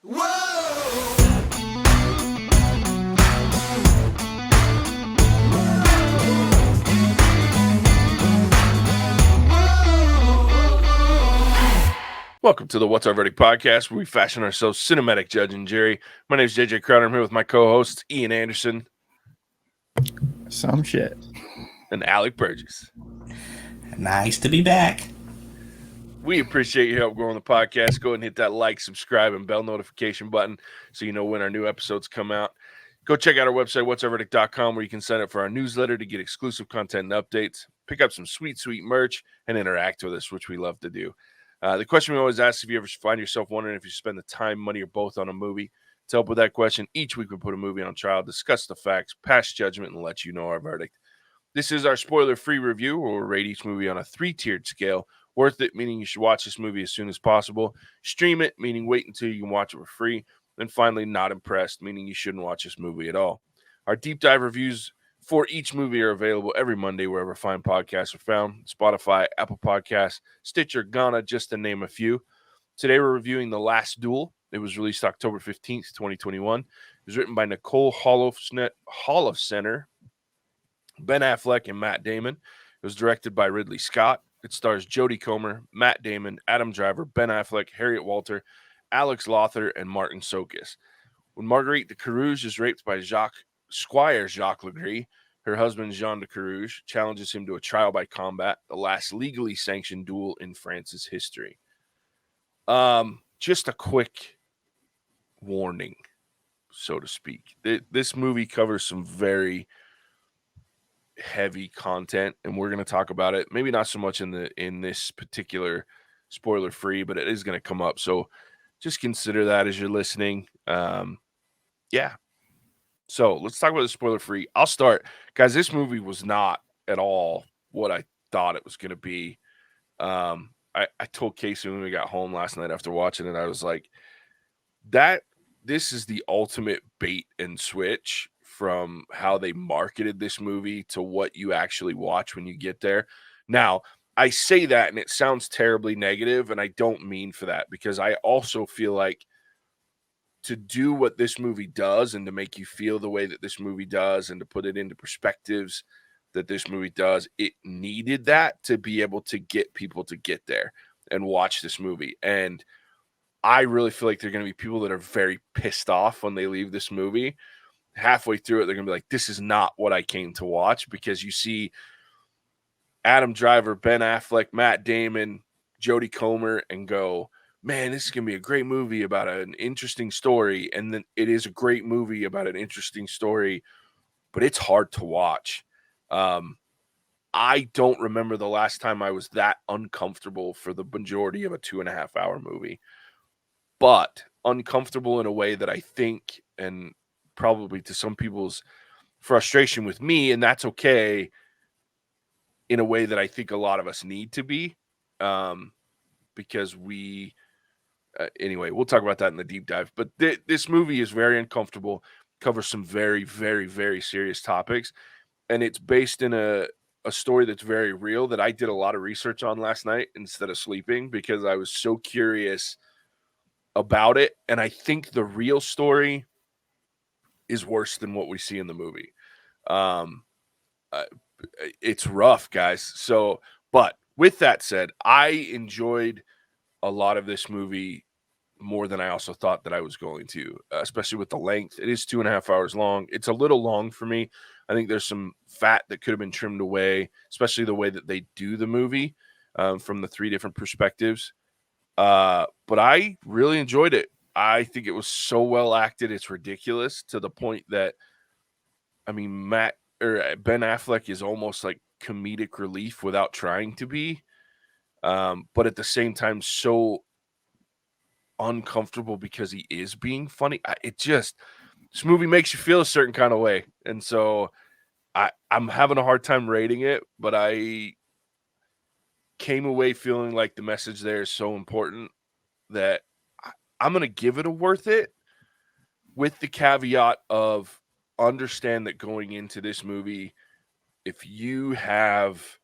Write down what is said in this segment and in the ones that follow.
Whoa! Welcome to the What's Our Verdict podcast, where we fashion ourselves cinematic judge and jury. My name is JJ Crowder. I'm here with my co-hosts Ian Anderson Some shit. and Alec Burgess. Nice to be back. We appreciate your help growing the podcast. Go ahead and hit that like, subscribe, and bell notification button so you know when our new episodes come out. Go check out our website, whatsourverdict.com, where you can sign up for our newsletter to get exclusive content and updates, pick up some sweet merch, and interact with us, which we love to do. The question we always ask, if you ever find yourself wondering if you spend the time, money, or both on a movie, to help with that question, each week we put a movie on trial, discuss the facts, pass judgment, and let you know our verdict. This is our spoiler-free review, where we'll rate each movie on a 3-tiered scale. Worth it, meaning you should watch this movie as soon as possible. Stream it, meaning wait until you can watch it for free. And finally, not impressed, meaning you shouldn't watch this movie at all. Our deep dive reviews for each movie are available every Monday wherever fine podcasts are found. Spotify, Apple Podcasts, Stitcher, Ghana, just to name a few. Today we're reviewing The Last Duel. It was released October 15th, 2021. It was written by Nicole Holofcener, Ben Affleck, and Matt Damon. It was directed by Ridley Scott. It stars Jodie Comer, Matt Damon, Adam Driver, Ben Affleck, Harriet Walter, Alex Lothar, and Martin Sokus. When Marguerite de Carouge is raped by Squire Jacques Legree, her husband Jean de Carouge challenges him to a trial by combat, the last legally sanctioned duel in France's history. Just a quick warning, so to speak. This movie covers some very heavy content, and we're going to talk about it. Maybe not so much in this particular spoiler free, but it is going to come up. So just consider that as you're listening. Yeah. So let's talk about the spoiler free. I'll start, guys. This movie was not at all what I thought it was going to be. I told Casey when we got home last night after watching it, I was like, this is the ultimate bait and switch from how they marketed this movie to what you actually watch when you get there. Now, I say that and it sounds terribly negative, and I don't mean for that, because I also feel like to do what this movie does and to make you feel the way that this movie does and to put it into perspectives that this movie does, it needed that to be able to get people to get there and watch this movie. And I really feel like there are going to be people that are very pissed off when they leave this movie. Halfway through it, they're going to be like, this is not what I came to watch, because you see Adam Driver, Ben Affleck, Matt Damon, Jodie Comer, and go, man, this is going to be a great movie about an interesting story. And then it is a great movie about an interesting story, but it's hard to watch. I don't remember the last time I was that uncomfortable for the majority of a 2.5-hour movie, but uncomfortable in a way that I think, and probably to some people's frustration with me, and that's okay, in a way that I think a lot of us need to be, because we anyway, we'll talk about that in the deep dive. But this movie is very uncomfortable, covers some very, very, very serious topics, and it's based in a story that's very real that I did a lot of research on last night instead of sleeping, because I was so curious about it. And I think the real story is worse than what we see in the movie. It's rough, guys. So, but with that said, I enjoyed a lot of this movie more than I also thought that I was going to, especially with the length. It is 2.5 hours long. It's a little long for me. I think there's some fat that could have been trimmed away, especially the way that they do the movie, from the 3 different perspectives. But I really enjoyed it. I think it was so well acted. It's ridiculous, to the point that, I mean, Ben Affleck is almost like comedic relief without trying to be. But at the same time, so uncomfortable because he is being funny. This movie makes you feel a certain kind of way. And so I'm having a hard time rating it, but I came away feeling like the message there is so important that I'm going to give it a worth it, with the caveat of, understand that going into this movie, if you have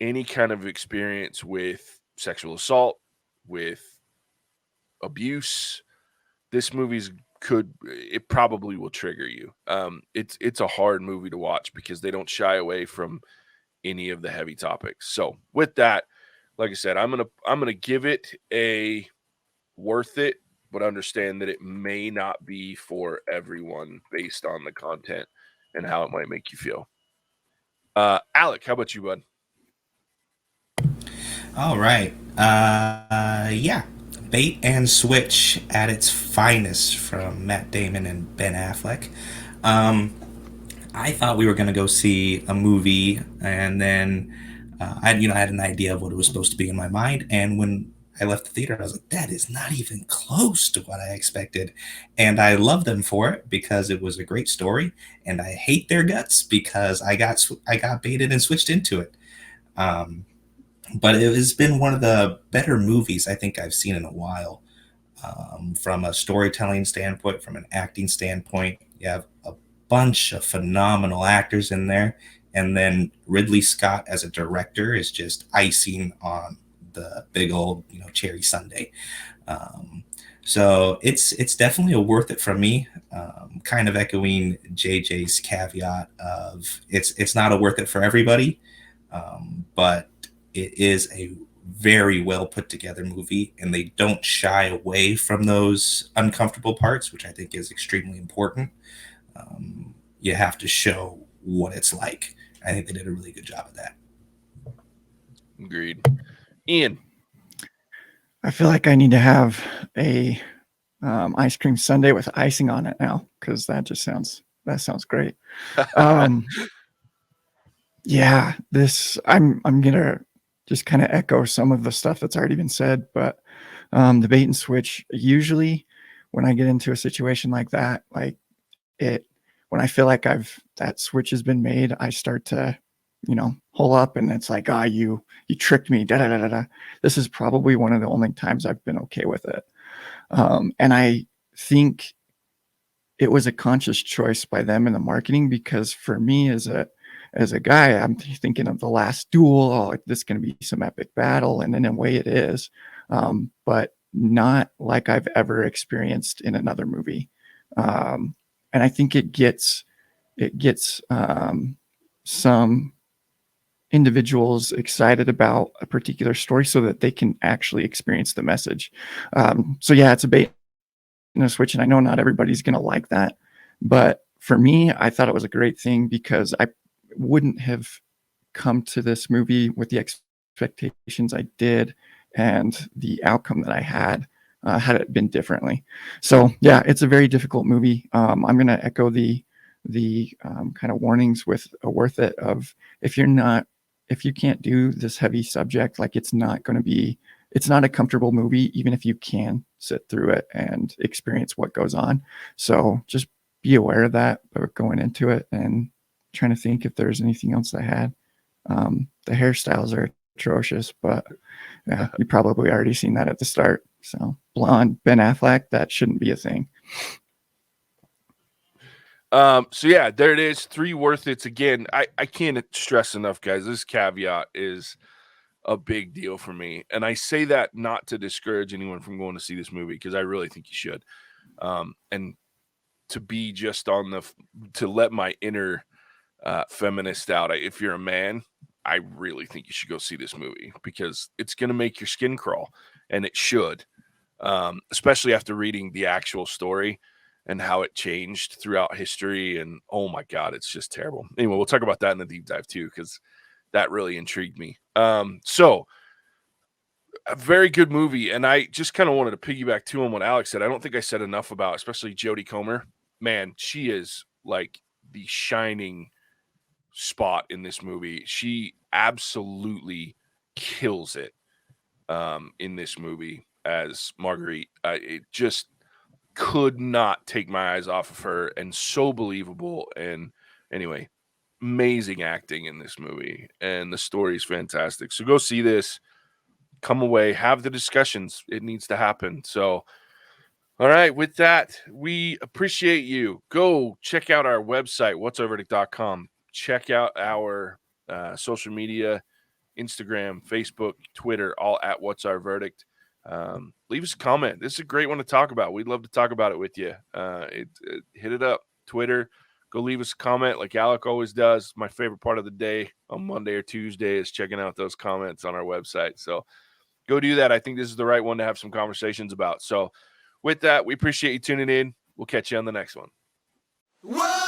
any kind of experience with sexual assault, with abuse, this it probably will trigger you. It's a hard movie to watch because they don't shy away from any of the heavy topics. So with that, like I said, I'm gonna give it a worth it, but understand that it may not be for everyone based on the content and how it might make you feel. Alec, how about you, bud? All right. Yeah. Bait and Switch at its finest from Matt Damon and Ben Affleck. Um, I thought we were going to go see a movie, and then I had an idea of what it was supposed to be in my mind. And when I left the theater, I was like, that is not even close to what I expected. And I love them for it because it was a great story. And I hate their guts because I got baited and switched into it. Um, but it has been one of the better movies I think I've seen in a while. From a storytelling standpoint, from an acting standpoint, you have a bunch of phenomenal actors in there, and then Ridley Scott as a director is just icing on the big old cherry sundae. Um, so it's definitely a worth it from me. Kind of echoing JJ's caveat of it's not a worth it for everybody, but it is a very well put together movie, and they don't shy away from those uncomfortable parts, which I think is extremely important. You have to show what it's like. I think they did a really good job of that. Agreed. Ian. I feel like I need to have a ice cream sundae with icing on it now, because that sounds great. Yeah, I'm gonna just kind of echo some of the stuff that's already been said, but the bait and switch, usually when I get into a situation like that, when I feel like that switch has been made, I start to, hole up, and it's like, you tricked me. Da, da, da, da, da. This is probably one of the only times I've been okay with it. And I think it was a conscious choice by them in the marketing, because for me as a guy, I'm thinking of the last Duel. Oh, this is going to be some epic battle, and in a way it is, but not like I've ever experienced in another movie. And I think it gets some individuals excited about a particular story so that they can actually experience the message. So yeah, it's a bait and a switch, and I know not everybody's going to like that, but for me, I thought it was a great thing because I wouldn't have come to this movie with the expectations I did and the outcome that I had it been differently. So yeah, it's a very difficult movie. I'm going to echo the kind of warnings with a worth it of if you can't do this heavy subject, like it's not a comfortable movie, even if you can sit through it and experience what goes on. So just be aware of that going into it, and trying to think if there's anything else I had. The hairstyles are atrocious, but yeah, you probably already seen that at the start. So blonde Ben Affleck, that shouldn't be a thing. So yeah, there it is. 3 worth it's. Again, I can't stress enough, guys. This caveat is a big deal for me. And I say that not to discourage anyone from going to see this movie, because I really think you should. And to be just to let my inner feminist out. If you're a man, I really think you should go see this movie because it's going to make your skin crawl, and it should, especially after reading the actual story and how it changed throughout history. And oh my God, it's just terrible. Anyway, we'll talk about that in the deep dive too, because that really intrigued me. So a very good movie. And I just kind of wanted to piggyback too on what Alex said. I don't think I said enough about, especially Jodie Comer. Man, she is like the shining spot in this movie. She absolutely kills it in this movie as Marguerite. It just could not take my eyes off of her, and so believable. And anyway, amazing acting in this movie, and the story is fantastic. So go see this, come away, have the discussions. It needs to happen. So all right, with that, we appreciate you. Go check out our website, whatsourverdict.com. Check out our social media, Instagram, Facebook, Twitter, all at What's Our Verdict. Leave us a comment. This is a great one to talk about. We'd love to talk about it with you. Hit it up, Twitter. Go leave us a comment like Alec always does. My favorite part of the day on Monday or Tuesday is checking out those comments on our website. So go do that. I think this is the right one to have some conversations about. So with that, we appreciate you tuning in. We'll catch you on the next one. Whoa!